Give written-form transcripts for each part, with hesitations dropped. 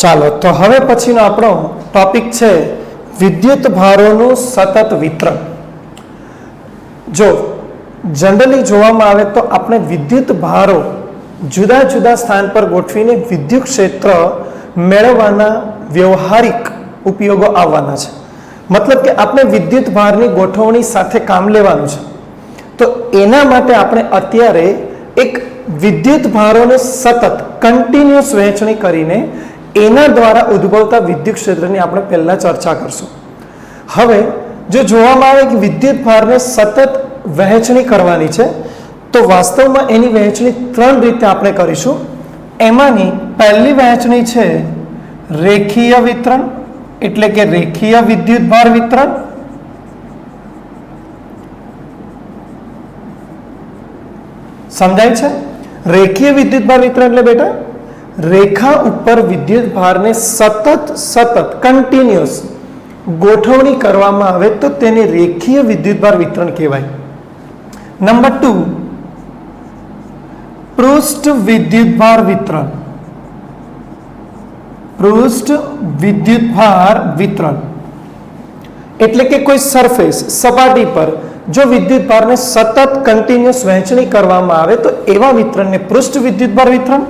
ચાલો તો હવે પછીનો આપણો ટોપિક છે વિદ્યુત ભારોનું સતત વિતરણ. જો જનરલી જોવામાં આવે તો આપણે વિદ્યુત ભારો જુદા જુદા સ્થાન પર ગોઠવીને વિદ્યુત ક્ષેત્ર મેળવવાના વ્યવહારિક ઉપયોગો આવવાના છે. મતલબ કે આપણે વિદ્યુત ભારની ગોઠવણી સાથે કામ લેવાનું છે. તો એના માટે આપણે અત્યારે એક વિદ્યુત ભારોને સતત કન્ટિન્યુઅસ વહેંચણી કરીને એના દ્વારા ઉદ્ભવતા વિદ્યુત ક્ષેત્રની આપણે પહેલા ચર્ચા કરશું. હવે જો જોવામાં આવે કે વિદ્યુત ભારને સતત વહેંચણી કરવાની છે તો વાસ્તવમાં એની વહેંચણી 3 રીતે આપણે કરીશું. એમાંની પહેલી વહેંચણી છે રેખીય વિતરણ, એટલે કે રેખીય વિદ્યુત ભાર વિતરણ. સમજાય છે? રેખીય વિદ્યુત ભાર વિતરણ એટલે બેટા રેખા ઉપર વિદ્યુત ભારને સતત કન્ટિન્યુઅસ ગોઠવણી કરવામાં આવે તો તેને રેખીય વિદ્યુત ભાર વિતરણ કહેવાય. નંબર 2 પૃષ્ઠ વિદ્યુત ભાર વિતરણ. પૃષ્ઠ વિદ્યુત ભાર વિતરણ એટલે કે કોઈ સરફેસ સપાટી પર જો વિદ્યુત ભારને સતત કન્ટિન્યુઅસ વહેંચણી કરવામાં આવે તો એવા વિતરણને પૃષ્ઠ વિદ્યુત ભાર વિતરણ.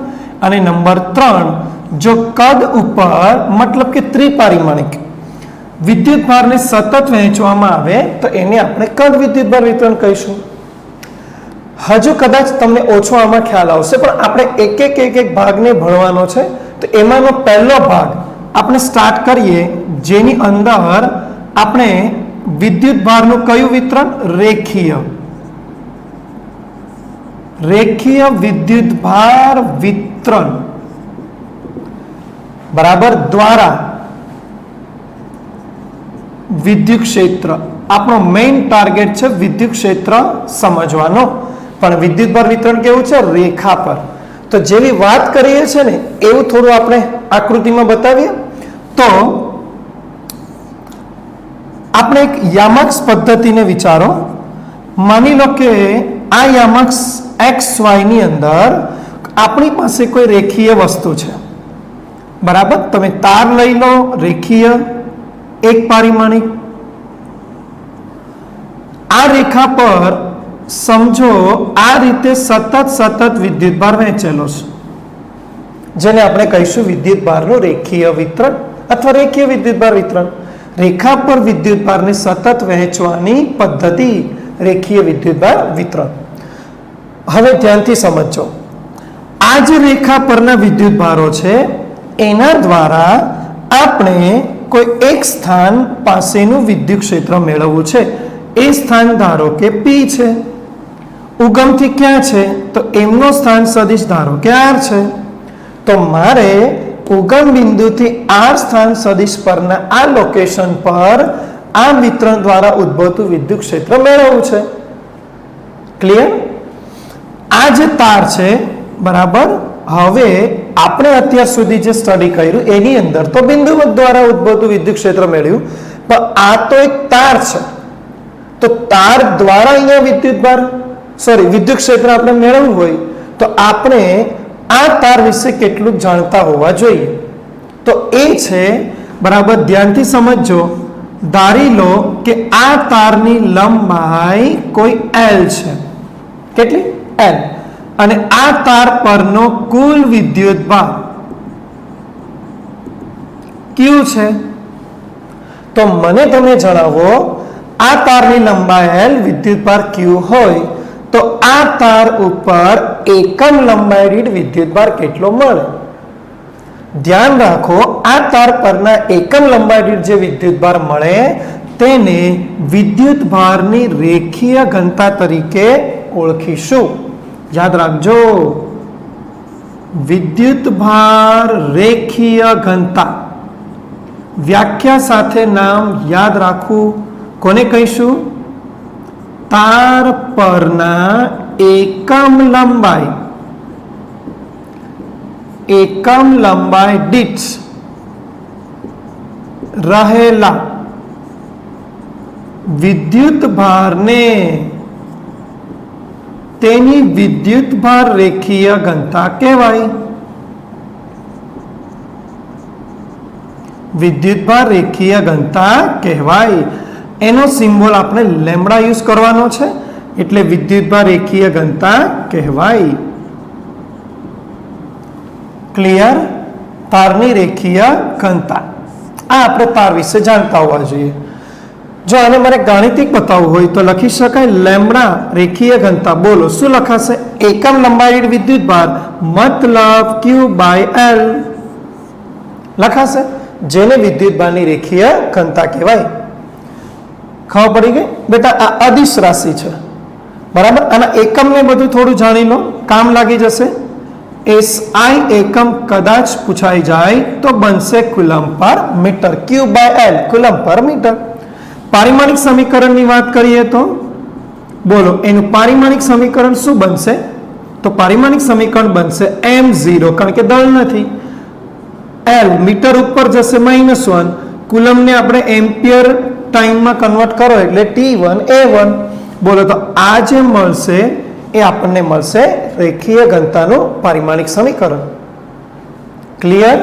અને નંબર 3 જો કદ ઉપર મતલબ કે ત્રિપારિમાણિક વિદ્યુત ભારને સતત વહેંચવામાં આવે તો એને આપણે કદ વિદ્યુત ભાર વિતરણ કહીશું. હજુ કદાચ તમને ઓછો આમાં ખ્યાલ આવશે પણ આપણે એક ભાગને ભણવાનો છે. તો એમાંનો પહેલો ભાગ આપણે સ્ટાર્ટ કરીએ જેની અંદર આપણે વિદ્યુત ભારનું કયું વિતરણ? રેખીય વિદ્યુત ભાર વિતરણ બરાબર દ્વારા વિદ્યુત ક્ષેત્ર. આપણો મેઇન ટાર્ગેટ છે વિદ્યુત ક્ષેત્ર સમજવાનો. પણ વિદ્યુત ભાર વિતરણ કેવું છે? રેખા પર. તો જેવી વાત કરીએ છીએ ને એવું થોડું આપણે આકૃતિમાં બતાવીએ તો આપણે એક યામક્ષ પદ્ધતિને વિચારો. માની લો કે આ યામક્ષ XY ની અંદર આપણી પાસે કોઈ રેખીય વસ્તુ છે. બરાબર? તમે તાર લઈ લો, રેખીય એક પારિમાણિક. આ રેખા પર સમજો આ રીતે સતત વિદ્યુત ભાર વહેંચેલો છે જેને આપણે કહીશું વિદ્યુત ભારનું રેખીય વિતરણ અથવા રેખીય વિદ્યુત ભાર વિતરણ. રેખા પર વિદ્યુત ભારને સતત વહેંચવાની પદ્ધતિ રેખીય વિદ્યુત ભાર વિતરણ. હવે ધ્યાનથી સમજો. આ જે રેખા પરના વિદ્યુત ભારો છે એના દ્વારા આપણે કોઈ એક સ્થાન પાસેનું વિદ્યુત ક્ષેત્ર મેળવવું છે. એ સ્થાન ધારો કે P છે. ઉગમથી ક્યાં છે? તો એમનો સ્થાન સદિશ ધારો કે R છે. તો મારે ઉગમ બિંદુથી R સ્થાન સદિશ પરના આ લોકેશન પર આ વિતરણ દ્વારા ઉદ્ભવતું વિદ્યુત ક્ષેત્ર મેળવવું છે. ક્લિયર? આ જે તાર છે બરાબર. હવે આપણે અત્યાર સુધી જે સ્ટડી કર્યું એની અંદર તો બિંદુવત દ્વારા ઉદ્ભવતું વિદ્યુત ક્ષેત્ર મેળવ્યું પણ આ તો એક તાર છે. તો તાર દ્વારા અહીંયા વિદ્યુત ક્ષેત્ર આપણે મેળવવું હોય તો આપણે આ તાર વિશે કેટલું જાણતા હોવા જોઈએ. તો એ છે બરાબર. ધ્યાનથી સમજજો. ધારી લો કે આ તારની લંબાઈ કોઈ L છે. કેટલી? L. અને આ તાર પરનો કુલ વિદ્યુત ભાર Q છે. તો મને તમે જણાવો આ તારની લંબાઈ L, વિદ્યુત ભાર Q હોય તો આ તાર ઉપર એકમ લંબાઈ દીઠ વિદ્યુત ભાર કેટલો મળે? ધ્યાન રાખો આ તાર પરના એકમ લંબાઈ દીઠ જે વિદ્યુત ભાર મળે તેને વિદ્યુત ભારની રેખીય ઘનતા તરીકે ઓળખીશું. યાદ રાખજો વિદ્યુત ભાર રેખીય ઘનતા. વ્યાખ્યા સાથે નામ યાદ રાખવું. કોને કહીશું? તાર પરના એકમ લંબાઈ દીઠ રહેલા વિદ્યુત ભારને તેની વિદ્યુત ભાર રેખીય ઘનતા કહેવાય. વિદ્યુતભાર રેખીય ઘનતા કહેવાય. એનો સિમ્બોલ આપણે લેમ્બડા યુઝ કરવાનો છે, એટલે વિદ્યુતભાર રેખીય ઘનતા કહેવાય. ક્લિયર? તારની રેખીય ઘનતા. આ આપણે તાર વિશે જાણતા હોવા જોઈએ. જો આને મારે ગાણિતિક બતાવવું હોય તો લખી શકાય લેમ્બડા રેખીય ઘનતા. બોલો શું લખાશે? એકમ લંબાઈ વિદ્યુતભાર મતલબ Q/L લખાશે, જેને વિદ્યુતભારની રેખીય ઘનતા કહેવાય. ખબર પડી ગઈ બેટા? આ અદિશ રાશિ છે, બરાબર. આના એકમ ને બધું થોડું જાણી લો, કામ લાગી જશે. SI એકમ કદાચ પૂછાઈ જાય તો બનશે કુલમ પર મીટર. Q/L કુલમ પર મીટર. પારિમાણિક સમીકરણની વાત કરીએ તો બોલો એનું પારિમાણિક સમીકરણ શું બનશે? તો પારિમાણિક સમીકરણ બનશે m0, કારણ કે દળ નથી. L મીટર ઉપર જશે -1, કુલમને આપણે એમ્પિયર ટાઈમમાં કન્વર્ટ કરો એટલે T1 A1. બોલો તો આ જે મળશે એ આપણને મળશે રેખીય ઘનતાનું પારિમાણિક સમીકરણ. ક્લિયર?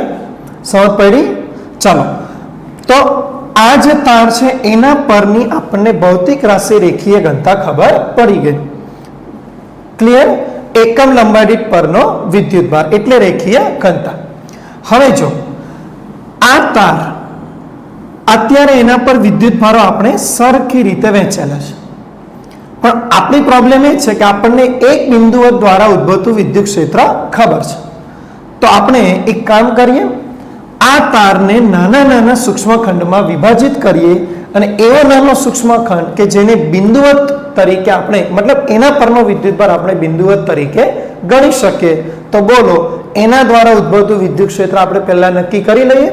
સમજ પડી? ચાલો, તો આ જે તાર છે એના પરની આપણને ભૌતિક રાશિ રેખીય ઘનતા ખબર પડી ગઈ. ક્લિયર? એકમ લંબાઈ દીઠ પરનો વિદ્યુતભાર એટલે રેખીય ઘનતા. હવે જો આ તાર અત્યારે એના પર વિદ્યુતભારો આપણે સરખી રીતે વહેંચેલા છે, પણ આપણી પ્રોબ્લેમ એ છે કે આપણને એક બિંદુઓ દ્વારા ઉદ્ભવતું વિદ્યુત ક્ષેત્ર ખબર છે. તો આપણે એક કામ કરીએ, આ તારને નાના નાના સૂક્ષ્મખંડમાં વિભાજિત કરીએ અને એવો નાનો સૂક્ષ્મખંડ કે જેને બિંદુવત તરીકે આપણે મતલબ એના પરનો વિદ્યુતભાર આપણે બિંદુવત તરીકે ગણી શકીએ. તો બોલો એના દ્વારા ઉદ્ભવતું વિદ્યુત ક્ષેત્ર આપણે પહેલા નક્કી કરી લઈએ.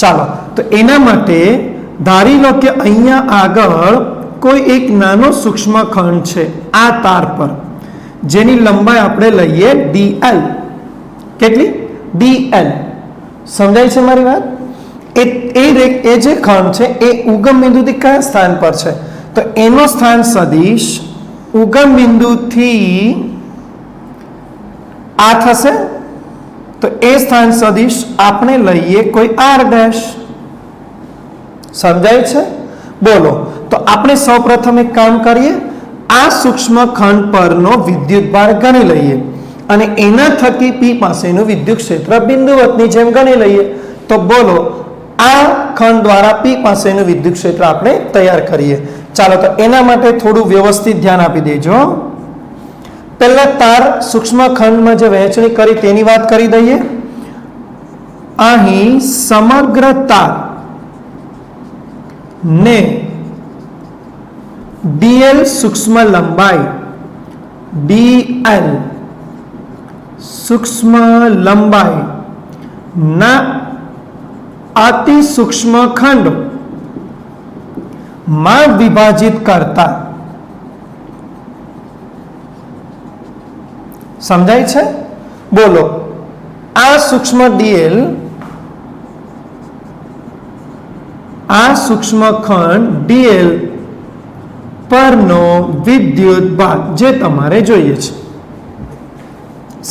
ચાલો, તો એના માટે ધારી લો કે અહીંયા આગળ કોઈ એક નાનો સૂક્ષ્મખંડ છે આ તાર પર, જેની લંબાઈ આપણે લઈએ dl. કેટલી? dl. સમજાય છે મારી વાત? એ જે ખંડ છે એ ઉગમ બિંદુથી કયા સ્થાન પર છે? તો એનો સ્થાન સદિશ ઉગમ બિંદુથી આ થશે. તો એ સ્થાન સદિશ આપણે લઈએ કોઈ r'. સમજાય છે? બોલો, તો આપણે સૌપ્રથમ એક કામ કરીએ, આ સૂક્ષ્મખંડ પરનો વિદ્યુતભાર ગણી લઈએ અને એના થકી P પાસેનું વિદ્યુત ક્ષેત્ર બિંદુવતની જેમ ગણી લઈએ. તો બોલો આ ખંડ દ્વારા P પાસેનું વિદ્યુત ક્ષેત્ર આપણે તૈયાર કરીએ. ચાલો, તો એના માટે થોડું વ્યવસ્થિત ધ્યાન આપી દેજો. પહેલા તાર સૂક્ષ્મખંડમાં જે વહેંચણી કરી તેની વાત કરી દઈએ. અહીં સમગ્ર તાર ને dl સૂક્ષ્મ લંબાઈ dl સૂક્ષ્મ લંબાઈ ના અતિ સૂક્ષ્મ ખંડ માં વિભાજિત કરતા. સમજાય છે? બોલો આ સૂક્ષ્મ dl આ સૂક્ષ્મખંડ dl પરનો વિદ્યુત ભાર જે તમારે જોઈએ છે.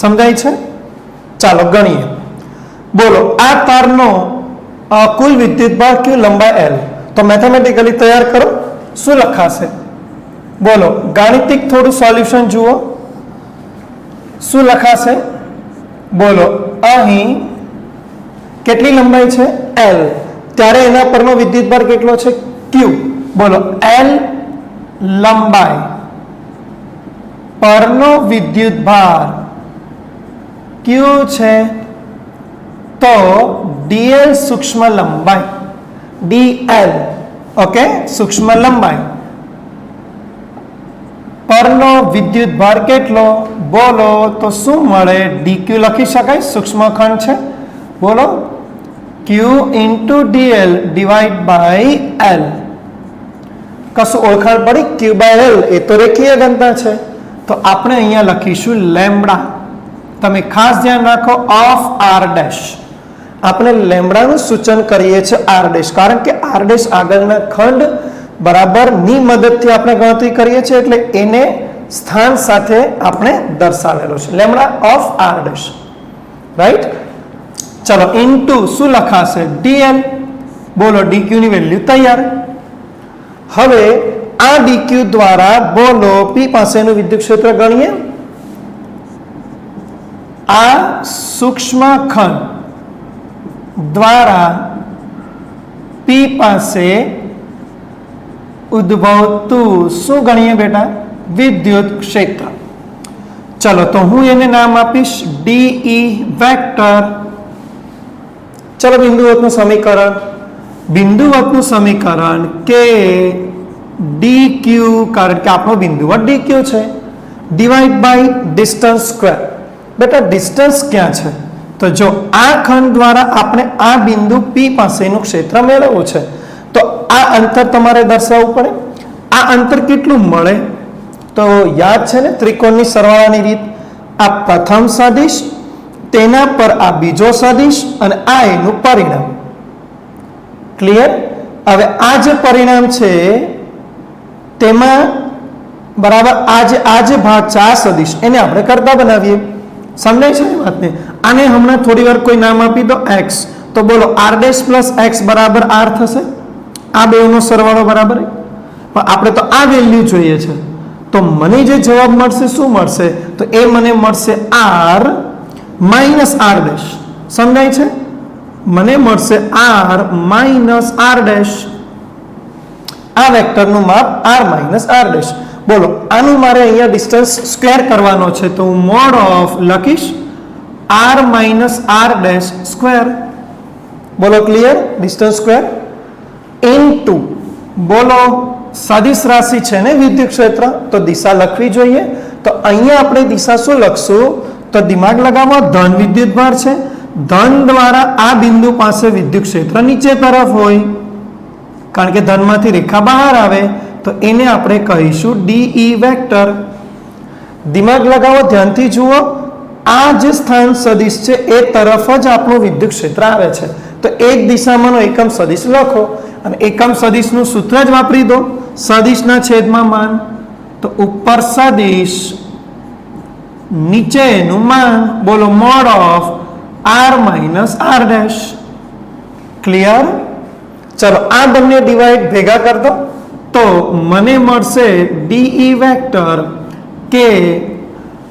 સમજાય છે? ચાલો ગણીએ. બોલો આ તારનો કુલ વિદ્યુત ભાર Q લંબાઈ L. તો મેથેમેટિકલી તૈયાર કરો. શું લખાશે? બોલો ગાણિતિક થોડું સોલ્યુશન જુઓ. શું લખાશે? બોલો અહીં કેટલી લંબાઈ છે? L. ત્યારે એના પરનો વિદ્યુતભાર કેટલો છે? Q. બોલો L લંબાઈ પરનો વિદ્યુતભાર Q છે, તો dl સૂક્ષ્મ લંબાઈ dl ઓકે સૂક્ષ્મ લંબાઈ પરનો વિદ્યુતભાર કેટલો? બોલો તો શું મળે? dq લખી શકાય, સૂક્ષ્મખંડ છે. બોલો q into dl divide by l. કશું ઓળખાણ પડી? q/l એ તો રેખીય ઘનતા છે, તો આપણે અહીંયા લખીશું લેમ્બડા. તમે ખાસ ધ્યાન રાખો, ઓફ r'. આપણે લેમ્બડાનું સૂચન કરીએ છીએ r', કારણ કે r' આગળના ખંડ બરાબર ની મદદથી આપણે ગણતરી કરીએ છીએ, એટલે એને સ્થાન સાથે આપણે દર્શાવેલો છે લેમ્બડા ઓફ r'. રાઈટ? ચલો ઇન્ટુ શું લખાશે? dl. બોલો ડીક્યુ ની વેલ્યુ તૈયાર. હવે આ ડીક્યુ દ્વારા બોલો પી પાસેનું વિદ્યુત ક્ષેત્ર ગણીએ. આ સૂક્ષ્મ ખંડ દ્વારા પી પાસે ઉદ્ભવતું શું ગણીએ બેટા? વિદ્યુત ક્ષેત્ર. ચલો તો હું એને નામ આપીશ ડીઈ વેક્ટર. ચલો બિંદુવતનું સમીકરણ. બિંદુવતનું સમીકરણ કે ડી ક્યુ, કારણ કે આપણો બિંદુવત ડી ક્યુ છે, ડિવાઈડ બાય ડિસ્ટન્સ સ્ક્વેર. બેટા ડિસ્ટન્સ ક્યાં છે? તો જો આ ખંડ દ્વારા આપણે આ બિંદુ પી પાસેનું ક્ષેત્ર મેળવવું છે તો આ અંતર તમારે દર્શાવવું પડે. આ અંતર કેટલું મળે? તો યાદ છે ને ત્રિકોણની સરવાળાની રીત. આ પ્રથમ સદિશ, તેના પર આ બીજો સદિશ અને આ એનું પરિણામ. ક્લિયર? હવે આ જે પરિણામ છે તેમાં બરાબર આ જે ભાગ છે આ સદિશ, એને આપણે કરતા બનાવીએ. સમજાય છે એ વાતને? આને હમણાં થોડી વાર કોઈ નામ આપી દો એક્સ, તો બોલો આર ડેશ પ્લસ એક્સ બરાબર આર થશે. આ બેનો સરવાળો બરાબર. પણ આપણે તો આ વેલ્યુ જોઈએ છે, તો મને જે જવાબ મળશે શું મળશે? તો એ મને મળશે આર માઇનસ આર ડેશ. સમજાય છે? મને મળશે આર માઇનસ આર ડેશ. આ વેક્ટરનું માપ આર માઇનસ આર ડેશ. બોલો આનું મારે અહીંયા ડિસ્ટન્સ સ્ક્વેર કરવાનો છે, તો હું મોડ ઓફ લખીશ R minus R dash square. બોલો ક્લિયર? ડિસ્ટન્સ સ્ક્વેર ઇનટુ બોલો સદિશ રાશિ છે ને વિદ્યુત ક્ષેત્ર, તો દિશા લખવી જોઈએ. તો અહીંયા આપણે દિશા શું લખશું? તો દિમાગ લગાવો, ધન વિદ્યુત ભાર છે. ધન દ્વારા આ બિંદુ પાસે વિદ્યુત ક્ષેત્ર નીચે તરફ હોય, કારણ કે ધનમાંથી રેખા બહાર આવે, તો એને આપણે કહીશું ડીઈ વેક્ટર. દિમાગ લગાવો, ધ્યાનથી જુઓ. આ જે સ્થાન સદિશ છે એ તરફ જ આપણું વિદ્યુત ક્ષેત્ર આવે છે. તો એક દિશામાંનો એકમ સદિશ લખો અને એકમ સદિશનું સૂત્ર જ વાપરી દો, સદિશના છેદમાં માન. તો ઉપર સદિશ, નીચેનું માન. બોલો mod of R minus R dash. Clear? ચલો આ બંને ડિવાઈડ ભેગા કરી દો, તો મને મળશે ડીઈ વેક્ટર કે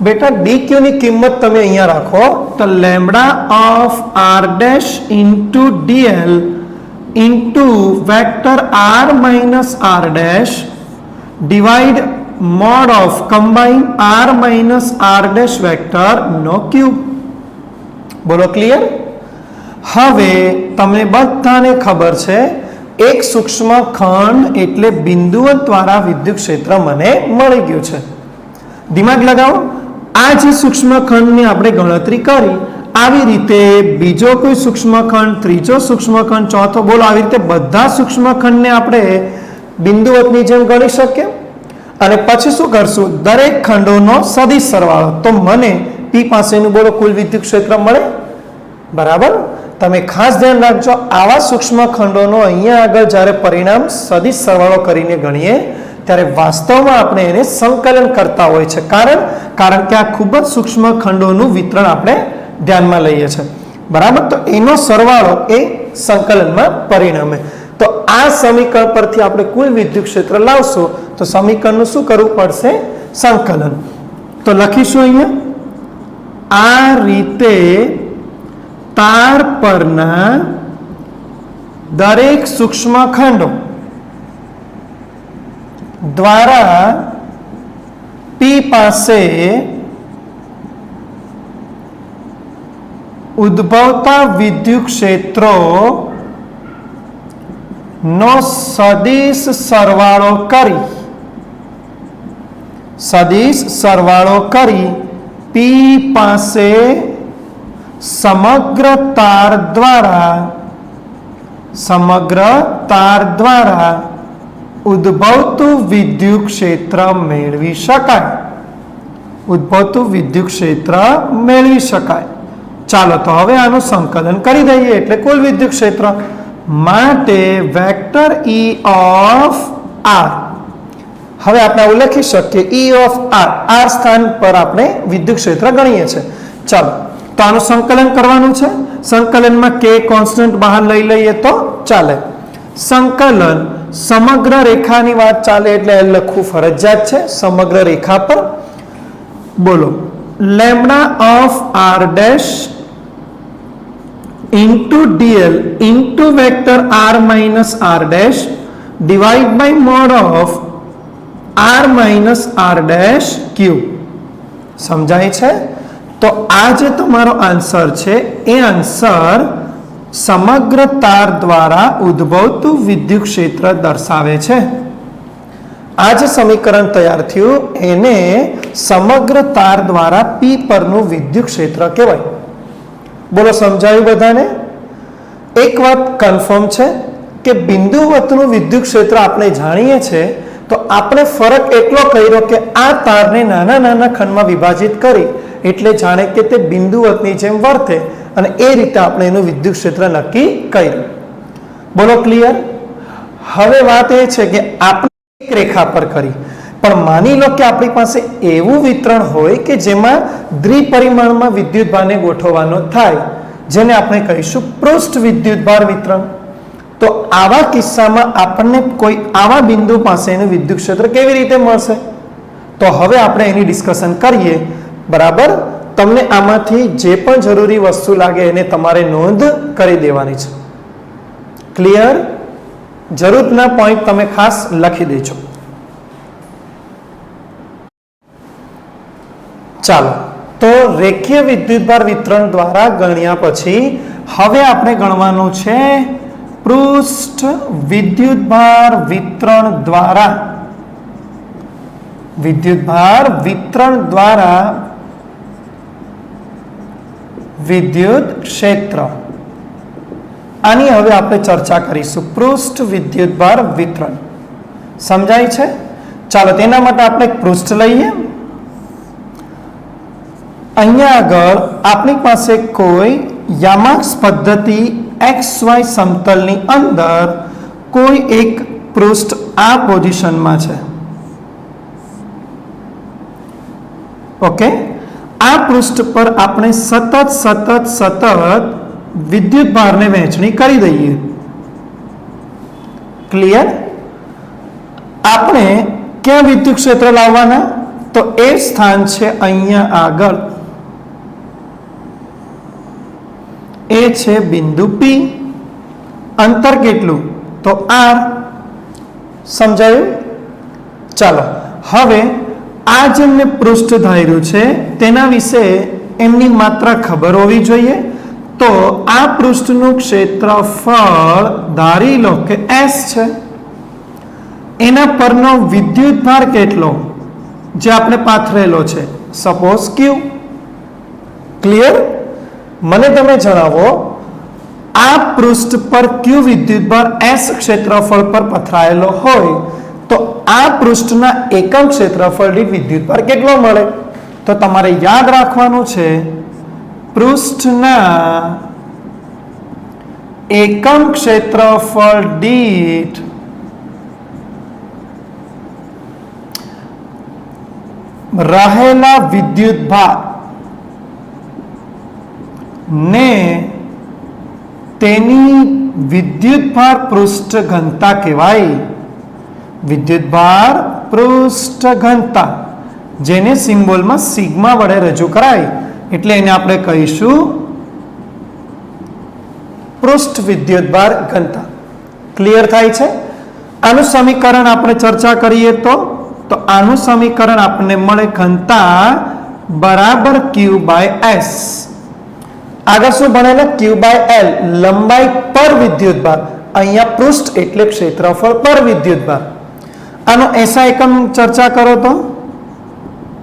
બેટા ડી ક્યુ ની કિંમત તમે અહીંયા રાખો, તો lambda of R dash into DL into vector R minus R dash divide mod of combine R minus R dash vector નો ક્યુબ. બોલો ક્લિયર? હવે તમને બધાને ખબર છે એક સૂક્ષ્મ ખંડ એટલે બિંદુઓ દ્વારા વિદ્યુત ક્ષેત્ર મને મળી ગયું છે. દિમાગ લગાવો. આ જે સૂક્ષ્મ ખંડની આપણે ગણતરી કરી, આવી રીતે બીજો કોઈ સૂક્ષ્મ ખંડ, ત્રીજો સૂક્ષ્મ ખંડ, ચોથો, બોલો આવી રીતે બધા સૂક્ષ્મ ખંડને આપણે બિંદુવતની જેમ ગણી શકીએ. અને પછી શું કરશું? દરેક ખંડોનો સદિશ સરવાળો, તો મને પી પાસેનું બોલો કુલ વિદ્યુત ક્ષેત્ર મળે. બરાબર? તમે ખાસ ધ્યાન રાખજો, આવા સૂક્ષ્મ ખંડોનો અહીંયા આગળ જ્યારે પરિણામ સદિશ સરવાળો કરીને ગણીએ ત્યારે વાસ્તવમાં આપણે એને સંકલન કરતા હોય છે. કારણ કે આ ખૂબ જ સૂક્ષ્મ ખંડોનું વિતરણ આપણે ધ્યાનમાં લઈએ છીએ. બરાબર? તો એનો સરવાળો એ સંકલનમાં પરિણમે. તો આ સમીકરણ પરથી આપણે કુલ વિદ્યુત ક્ષેત્ર લાવશું, તો સમીકરણનું શું કરવું પડશે? સંકલન. તો લખીશું અહીંયા આ રીતે તાર પરના દરેક સૂક્ષ્મ ખંડો દ્વારા પી પાસે ઉદ્ભવતા વિદ્યુત ક્ષેત્રો નો સદિશ સરવાળો કરી પી પાસે સમગ્ર તાર દ્વારા ઉદ્ભવતું વિદ્યુત ક્ષેત્ર મેળવી શકાય. ચાલો તો હવે આનું સંકલન કરી દઈએ, એટલે કુલ વિદ્યુત ક્ષેત્ર માટે વેક્ટર ઈ ઓફ આર. હવે આપણે આવું લખી શકીએ ઈ ઓફ આર, આર સ્થાન પર આપણે વિદ્યુત ક્ષેત્ર ગણીએ છીએ. ચાલો તો આનું સંકલન કરવાનું છે. સંકલનમાં કે કોન્સ્ટન્ટ બહાર લઈ લઈએ તો ચાલે. સંકલન સમગ્ર રેખાની વાત ચાલે એટલે L લખવું ફરજિયાત છે સમગ્ર રેખા પર. બોલો lambda of r dash into dl into vector r minus r dash divide by mod of r minus r dash cube. સમજાય છે? તો આ જે તમારો આન્સર છે એ આન્સર સમગ્ર તાર દ્વારા ઉદ્ભવતું વિદ્યુત ક્ષેત્ર દર્શાવે છે. આ જે સમીકરણ તૈયાર થયું એને સમગ્ર તાર દ્વારા P પરનું વિદ્યુત ક્ષેત્ર કહેવાય. બોલો સમજાયું બધાને? એક વાત કન્ફર્મ છે કે બિંદુવતનું વિદ્યુત ક્ષેત્ર આપણે જાણીએ છીએ તો આપણે ફરક એટલો કર્યો કે આ તારને નાના નાના ખંડમાં વિભાજિત કરી એટલે જાણે કે તે બિંદુવતની જેમ વર્તે અને એ રીતે આપણે એનું વિદ્યુત ક્ષેત્ર નક્કી કર્યું. બોલો ક્લિયર? હવે વાત એ છે કે આપણે એક રેખા પર કરી પણ માની લો કે આપણી પાસે એવું વિતરણ હોય કે જેમાં દ્વિપરિમાણમાં વિદ્યુતભારને ગોઠવવાનો થાય જેને આપણે કહીશું પૃષ્ઠ વિદ્યુતભાર વિતરણ. તો આવા કિસ્સામાં આપણને કોઈ આવા બિંદુ પાસે એનું વિદ્યુત ક્ષેત્ર કેવી રીતે મળશે? તો હવે આપણે એની ડિસ્કશન કરીએ. બરાબર? તમને આમાંથી જે પણ જરૂરી વસ્તુ લાગે એને તમારે નોંધ કરી દેવાની છે. ક્લિયર? જરૂરના પોઈન્ટ તમે ખાસ લખી દેજો. ચાલો તો રેખીય વિદ્યુતભાર વિતરણ દ્વારા ગણ્યા પછી હવે આપણે ગણવાનું છે પૃષ્ઠ વિદ્યુતભાર વિતરણ દ્વારા વિદ્યુત ક્ષેત્ર. આની હવે આપણે ચર્ચા કરીશું. પૃષ્ઠ વિદ્યુતભાર વિતરણ સમજાય છે? ચાલો તેના માટે આપણે એક પૃષ્ઠ લઈએ. અહીંયા આગળ આપણી પાસે કોઈ યામાક્સ પદ્ધતિ XY સમતલની અંદર કોઈ એક પૃષ્ઠ આ પોઝિશનમાં છે. ઓકે, આ પૃષ્ઠ પર આપણે સતત વિદ્યુત ભારને વહેંચણી કરી દઈએ. ક્લિયર? આપણે ક્યાં વિદ્યુત ક્ષેત્ર લાવવાના? તો એ સ્થાન છે અહીંયા આગળ. એ છે બિંદુ P. અંતર કેટલું? તો R. સમજાયું? ચાલો હવે આ જે મેં પૃષ્ઠ ધાર્યું છે તેના વિશે એમની માત્ર ખબર હોવી જોઈએ. તો આ પૃષ્ઠનું ક્ષેત્રફળ ધારી લો કે S છે. એના પરનો વિદ્યુતભાર કેટલો જે આપણે પાથરેલો છે? Suppose Q. ક્લિયર? મને તમે જણાવો આ પૃષ્ઠ પર Q વિદ્યુતભાર S ક્ષેત્રફળ પર પથરાયેલો હોય તો આ પૃષ્ઠના એકમ ક્ષેત્રફળ દીઠ વિદ્યુતભાર કેટલો મળે? તો તમારે યાદ રાખવાનું છે પૃષ્ઠના એકમ ક્ષેત્રફળ દીઠ રહેલા વિદ્યુતભાર ને તેની વિદ્યુતભાર પૃષ્ઠ ઘનતા કહેવાય. વિદ્યુતભાર પૃષ્ઠ ઘનતા જેને સિમ્બોલમાં સિગ્મા વડે રજૂ કરાય એટલે એને આપણે કહીશું પૃષ્ઠ વિદ્યુતભાર ઘનતા. ક્લિયર થાય છે? આનું સમીકરણ આપણે ચર્ચા કરીએ તો આનું સમીકરણ આપણને મળે ઘનતા બરાબર Q બાય S. આગળ શું ભણેલા? Q બાય L લંબાઈ પર વિદ્યુતભાર. અહીંયા પૃષ્ઠ એટલે ક્ષેત્રફળ પર વિદ્યુતભાર. આનો એસઆઈ એકમ ચર્ચા કરો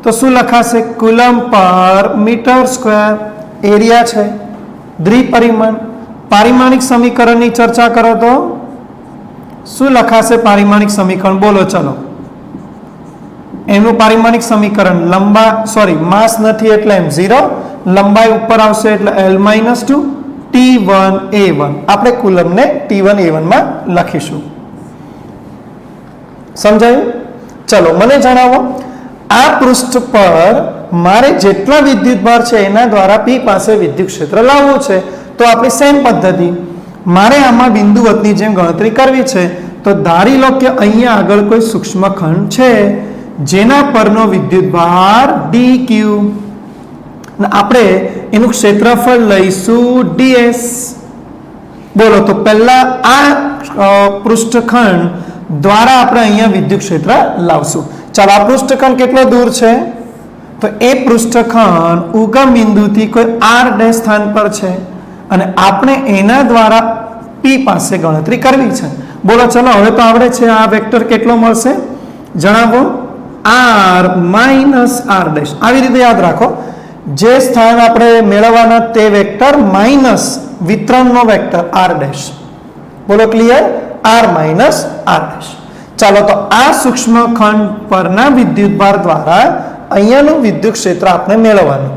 તો શું લખાશે? કુલમ પર મીટર સ્ક્વેર. એરિયા છે દ્વિપરિમાણ. પારિમાણિક સમીકરણની ચર્ચા કરો તો શું લખાશે? પારિમાણિક સમીકરણ બોલો ચલો. એનું પારિમાણિક સમીકરણ માસ નથી એટલે m0, લંબાઈ ઉપર આવશે એટલે L-2 T1A1. આપણે કુલમને T1A1 માં લખીશું. સમજાયું? ચલો મને જણાવો આ પૃષ્ઠ પર મારે જેટલા વિદ્યુતભાર છે એના દ્વારા P પાસે વિદ્યુત ક્ષેત્ર લાવવું છે તો આપણી સેમ પદ્ધતિ મારે આમાં બિંદુવતની જેમ ગણતરી કરવી છે તો ધારી લો કે અહીંયા આગળ કોઈ સૂક્ષ્મખંડ છે જેના પરનો વિદ્યુતભાર dq, આપણે એનું ક્ષેત્રફળ લઈશું ds. બોલો તો પહેલા આ પૃષ્ઠખંડ દ્વારા આપણે અહીંયા વિદ્યુત ક્ષેત્ર લાવશું. ચાલો આ પૃષ્ઠખંડ કેટલો દૂર છે તો એ પૃષ્ઠખંડ ઉગમ બિંદુથી કોઈ r' સ્થાન પર છે અને આપણે એના દ્વારા p પાસે ગણતરી કરવી છે. બોલો ચલો હવે તો આવડે છે. આ વેક્ટર કેટલો મળશે જણાવો? r minus r'. આવી રીતે યાદ રાખો, જે સ્થાન આપણે મેળવવાના તે વેક્ટર માઇનસ વિતરણનો વેક્ટર r'. બોલો ક્લિયર? r minus r'. ચાલો તો આ સૂક્ષ્મખંડ પરના વિદ્યુતભાર દ્વારા અહીંયાનું વિદ્યુત ક્ષેત્ર આપણે મેળવવાનું.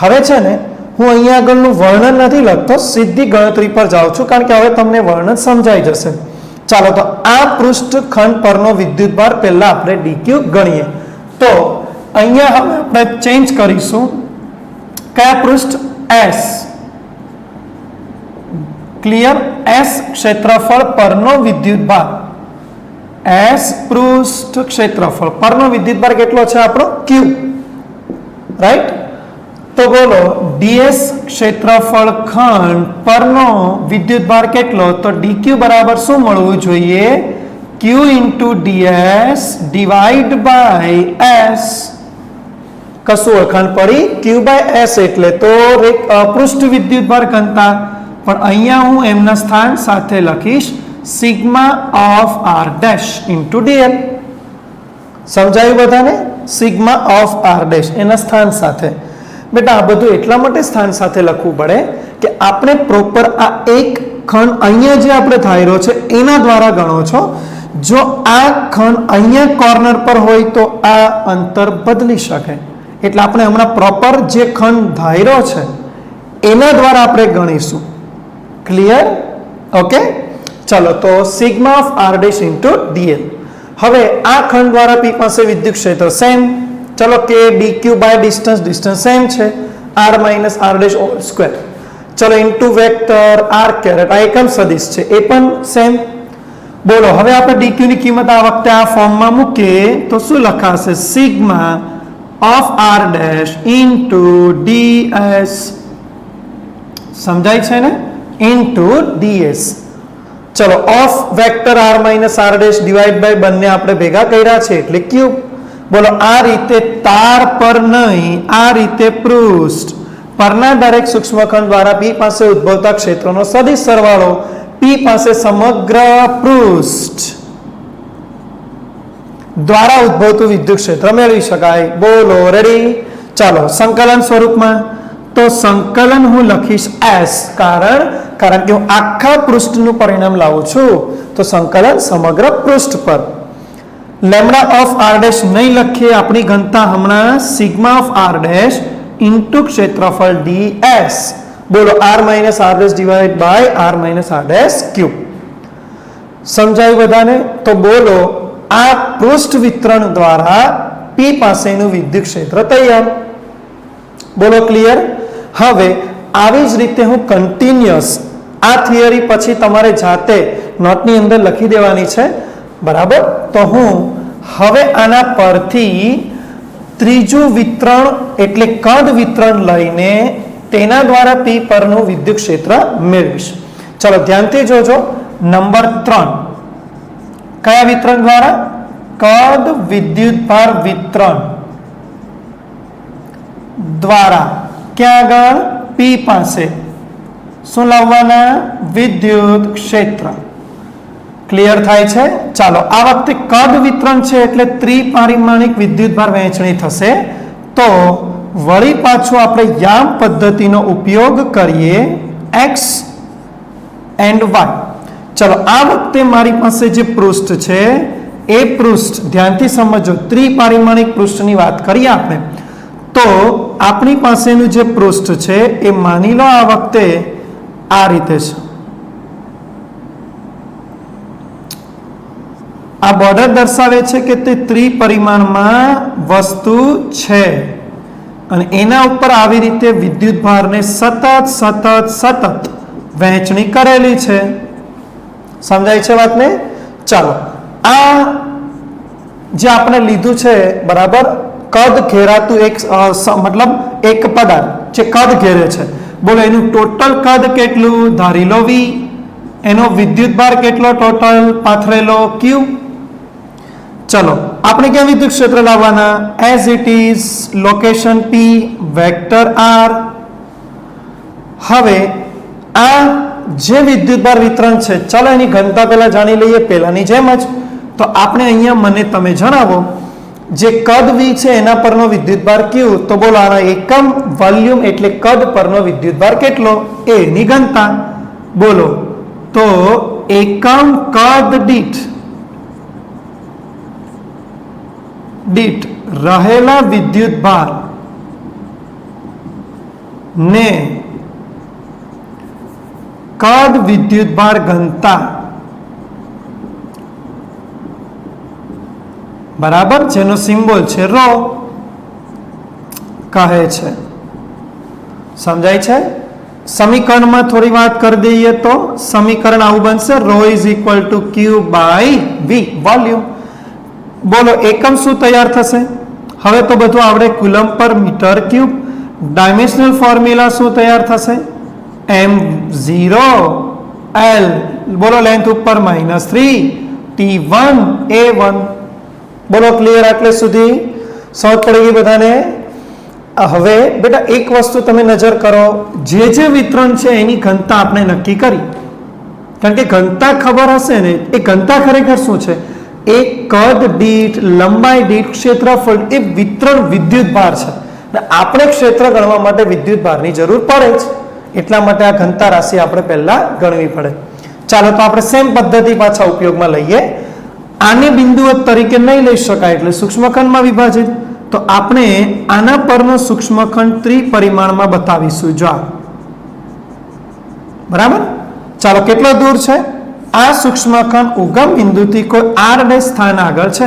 હવે છે ને હું અહીંયા આગળનું વર્ણન નથી લખતો, સીધી ગણતરી પર જાઉં છું કારણ કે હવે તમને વર્ણન સમજાઈ જશે. ચાલો તો આ પૃષ્ઠખંડ પરનો વિદ્યુતભાર પહેલા આપણે dq ગણીએ. તો અહીંયા હવે આપણે ચેન્જ કરીશું. કયા પૃષ્ઠ? s. ક્લિયર? s ક્ષેત્રફળ પરનો વિદ્યુતભાર, s પૃષ્ઠ ક્ષેત્રફળ પરનો વિદ્યુતભાર કેટલો છે આપણો? q. રાઈટ? તો બોલો ds ક્ષેત્રફળ ખંડ પરનો વિદ્યુતભાર કેટલો? તો dq બરાબર શું મળવું જોઈએ? q ds divide by s. કશું ઓળખાણ પડી? q બાય s એટલે તો પૃષ્ઠ વિદ્યુતભાર ઘનતા, પણ અહીંયા હું એમના સ્થાન સાથે લખીશ sigma of r' into dl. સમજાયું બધાને? સિગ્મા ઓફ r' એના સ્થાન સાથે. બેટા આ બધું એટલા માટે સ્થાન સાથે લખવું પડે કે આપણે પ્રોપર આ એક ખંડ અહીંયા જે આપણે ધાર્યો છે એના દ્વારા ગણો છો. જો આ ખંડ અહીંયા કોર્નર પર હોય તો આ અંતર બદલી શકે, એટલે આપણે હમણાં પ્રોપર જે ખંડ ધાર્યો છે એના દ્વારા આપણે ગણીશું. ક્લિયર? ઓકે, ચલો તો sigma of r' into dl. હવે આ ખંડ દ્વારા p પાસે વિદ્યુત ક્ષેત્ર સેમ. ચલો કે dq બાય ડિસ્ટન્સ સેમ છે, r minus r' whole square. ચલો ઇન્ટુ વેક્ટર r કેરેટ, આ એકમ સદિશ છે એ પણ સેમ. બોલો હવે આપણે dq ની કિંમત આ વખતે આ ફોર્મમાં મૂકીએ તો શું લખાશે? Sigma of r' into ds. સમજાય છે ને? Into ds. ચલો of vector r minus r' divide by બંને આપણે ભેગા કર્યા છે એટલે ક્યુબ. બોલો આ રીતે તાર પર નહીં, આ રીતે પૃષ્ઠ પરના દરેક સૂક્ષ્મખંડ દ્વારા p પાસે ઉદ્ભવતા ક્ષેત્રનો સદિશ સરવાળો p પાસે સમગ્ર પૃષ્ઠ દ્વારા ઉદ્ભવતું વિદ્યુત ક્ષેત્ર મેળવી શકાય. બોલો રેડી? ચાલો સંકલન સ્વરૂપમાં. તો સંકલન હું લખીશ s, કારણ કે હું આખા પૃષ્ઠનું પરિણામ લાવું છું તો સંકલન સમગ્ર પૃષ્ઠ પર. લેમ્ડા ઓફ r' નહીં લખીએ, આપણી ઘનતા હમણાં સિગ્મા ઓફ r' ઇન્ટુ ક્ષેત્રફળ ds. બોલો r minus r' divide by r minus r' cube. સમજાયું બધાને? તો બોલો આ પૃષ્ઠ વિતરણ દ્વારા p પાસેનું વિદ્યુત ક્ષેત્ર તૈયાર. બોલો ક્લિયર? હવે આવી જ રીતે હું કન્ટિન્યુઅસ આ થિયરી પછી તમારે જાતે નોટની અંદર લખી દેવાની છે, બરાબર? તો હું હવે આના પરથી ત્રીજું વિતરણ એટલે કદ વિતરણ લઈને તેના દ્વારા p પરનું વિદ્યુત ક્ષેત્ર મેળવીશ. ચલો ધ્યાનથી જોજો. નંબર 3 કયા વિતરણ દ્વારા? કદ વિદ્યુતભાર વિતરણ દ્વારા. ક્યાં આગળ? p પાસે શું લાવવાના? વિદ્યુત ક્ષેત્ર. ક્લિયર થાય છે? ચાલો આ વખતે કદ વિતરણ છે એટલે ત્રિપરિમાણિક વિદ્યુતભાર વહેંચણી થશે. તો વળી પાછું આપણે યામ પદ્ધતિનો ઉપયોગ કરીએ x એન્ડ y. ચલો આ વખતે મારી પાસે જે પૃષ્ઠ છે એ પૃષ્ઠ ધ્યાનથી સમજો. ત્રિપરિમાણિક પૃષ્ઠની વાત કરીએ આપણે તો આપણી પાસેનું જે પૃષ્ઠ છે એ માની લો આ વખતે આ રીતે છે. આ બોર્ડર દર્શાવે છે કે તે ત્રિપરિમાણમાં વસ્તુ છે અને એના ઉપર આવી રીતે વિદ્યુતભારને સતત વહેંચણી કરેલી છે. સમજાય છે વાતને? ચાલો, આ જે આપણે લીધું છે બરાબર, કદ ઘેરાતું એક મતલબ એક પદાર્થ જે કદ ઘેરે છે, બોલો એનું ટોટલ કદ કેટલું ધારી લો v, એનો વિદ્યુતભાર કેટલો ટોટલ પાથરેલો q. ચલો આપણે ક્યાં વિદ્યુત ક્ષેત્ર લાવવાના? As it is location p vector r. હવે આ જે વિદ્યુતભાર વિતરણ છે, ચલો એની ઘનતા પહેલા જાણી લઈએ પહેલાની જેમ જ. તો આપણે અહીંયા મને તમે જણાવો, જે કદ v છે એના પરનો વિદ્યુતભાર q, તો બોલો આના એકમ વોલ્યુમ એટલે કદ પરનો વિદ્યુતભાર કેટલો એ એની ઘનતા. બોલો તો એકમ કદ દીઠ રહેલા વિદ્યુતભાર ને કદ વિદ્યુતભાર ઘનતા બરાબર, જેનો સિમ્બોલ છે રો કહે છે. સમજાય છે? સમીકરણમાં થોડી વાત કરી દઈએ તો સમીકરણ આવું બનશે, rho is equal to Q by V volume. બોલો એકમ શું તૈયાર થશે? હવે તો બધું આવડે, કુલમ પર મીટર ક્યુબ. ડાયમેન્શનલ ફોર્મ્યુલા શું તૈયાર થશે? m0 l, બોલો લેન્થ ઉપર -3 t1 a1. બોલો ક્લિયર? આટલે સુધી સમજ પડી ગઈ બધાને? હવે બેટા એક વસ્તુ તમે નજર કરો, જે જે વિતરણ છે એની ઘનતા આપણે નક્કી કરી, કારણ કે ઘનતા ખબર હશે ને, એ ઘનતા ખરેખર શું છે? એ કદ દીઠ, લંબાઈ દીઠ, ક્ષેત્રફળ, એ વિતરણ વિદ્યુતભાર છે. આપણે ક્ષેત્ર ગણવા માટે વિદ્યુતભારની જરૂર પડે જ, એટલા માટે આ ઘનતા રાશિ આપણે પહેલા ગણવી પડે. ચાલો તો આપણે સેમ પદ્ધતિ પાછા ઉપયોગમાં લઈએ. આને બિંદુઓ તરીકે નહીં લઈ શકાય એટલે સૂક્ષ્મખંડમાં વિભાજિત. તો આપણે આના પરનો સૂક્ષ્મખંડ ત્રિપરિમાણમાં બતાવીશું. જો બરાબર, ચાલો કેટલો દૂર છે આ સૂક્ષ્મખંડ? ઉગમ બિંદુથી કોઈ r' સ્થાન આગળ છે,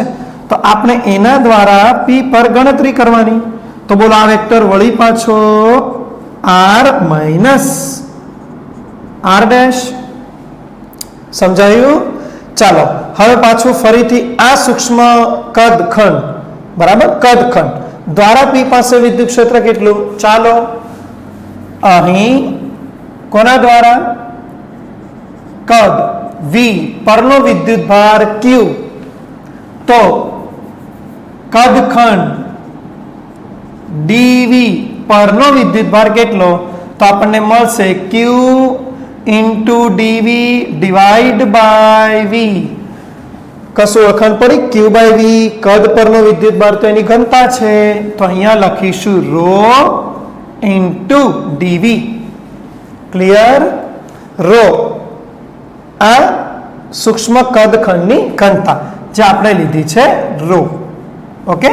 તો આપણે એના દ્વારા p પર ગણતરી કરવાની. તો બોલો આ વેક્ટર વળી પાછો r માઇનસ r'. સમજાયું? ચાલો હવે પાછું ફરીથી આ સૂક્ષ્મ કદ ખંડ બરાબર, કદ ખંડ દ્વારા p પાસે વિદ્યુત ક્ષેત્ર કેટલું? ચાલો અહીં કોના દ્વારા? કદ v પરનો વિદ્યુતભાર q, તો કદ ખંડ dv પરનો વિદ્યુતભાર કેટલો? તો આપણને મળશે q into dv divide by v. કશું ઓળખાણ પડી? q બાય v કદ પરનો વિદ્યુતભાર તો એની ઘનતા છે, તો અહીંયા લખીશું rho into dv. Clear? Rho આ સૂક્ષ્મ કદ ખંડની ઘનતા જે આપણે લીધી છે રો. ઓકે,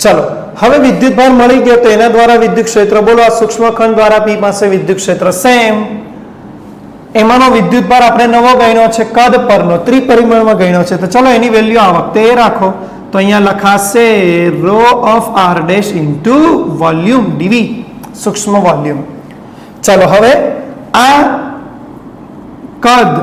ચલો હવે વિદ્યુતભાર મળી ગયો, તો એના દ્વારા વિદ્યુત ક્ષેત્ર બોલો. આ સૂક્ષ્મખંડ દ્વારા p પાસે વિદ્યુત ક્ષેત્ર સેમ, એમાંનો વિદ્યુતભાર આપણે નવો ગણ્યો છે, કદ પરનો ત્રિપરિમાણમાં ગણ્યો છે. તો ચલો એની વેલ્યુ આ વખતે એ રાખો, તો અહીંયા લખાશે rho of r' into volume dv, સૂક્ષ્મ વોલ્યુમ. ચલો હવે આ કદ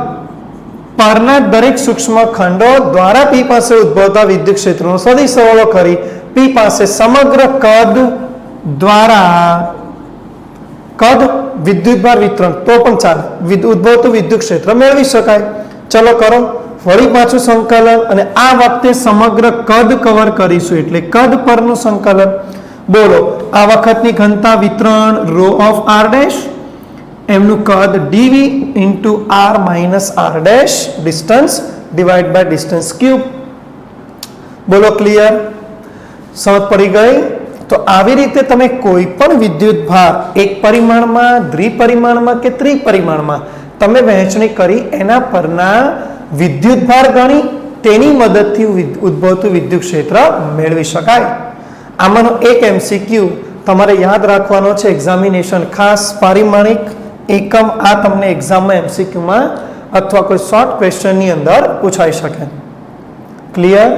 પરના દરેક સૂક્ષ્મ ખંડો દ્વારા p પાસે ઉદ્ભવતા વિદ્યુત ક્ષેત્રનો સદી સરવાળો કરી p પાસે સમગ્ર કદ દ્વારા કદ વિદ્યુતભાર વિતરણ તો પણ ચાલે, ઉદ્ભવતું વિદ્યુત ક્ષેત્ર મેળવી શકાય. ચલો કરો વળી પાછું સંકલન, અને આ વખતે સમગ્ર કદ કવર કરીશું એટલે કદ પરનું સંકલન. બોલો આ વખતની ઘનતા વિતરણ રો ઓફ r', એમનું કદ dv into r minus r' distance divide by distance cube. બોલો ક્લિયર? સમજ પડી ગઈ? તો આવી રીતે તમે કોઈ પણ વિદ્યુતભાર એક પરિમાણમાં, દ્વિપરિમાણમાં કે ત્રિપરિમાણમાં તમે વહેંચણી કરી એના પરના વિદ્યુતભાર ગણી તેની મદદથી ઉદ્ભવતું વિદ્યુત ક્ષેત્ર મેળવી શકાય. આમાંનો એક MCQ તમારે યાદ રાખવાનો છે એક્ઝામિનેશન ખાસ, પારિમાણિક એકમ. આ તમને એક્ઝામમાં MCQમાં અથવા કોઈ શોર્ટ ક્વેશ્ચનની અંદર પૂછાઈ શકે. ક્લિયર?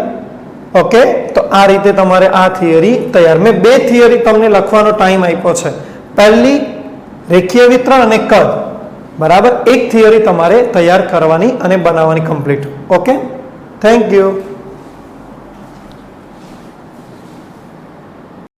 ઓકે, તો આ રીતે તમારે આ થિયરી તૈયાર. મેં બે થિયરી તમને લખવાનો ટાઈમ આપ્યો છે. પહેલી રેખીય વિતરણ અને કદ, બરાબર, એક થિયરી તમારે તૈયાર કરવાની અને બનાવવાની કમ્પ્લીટ. Okay, thank you.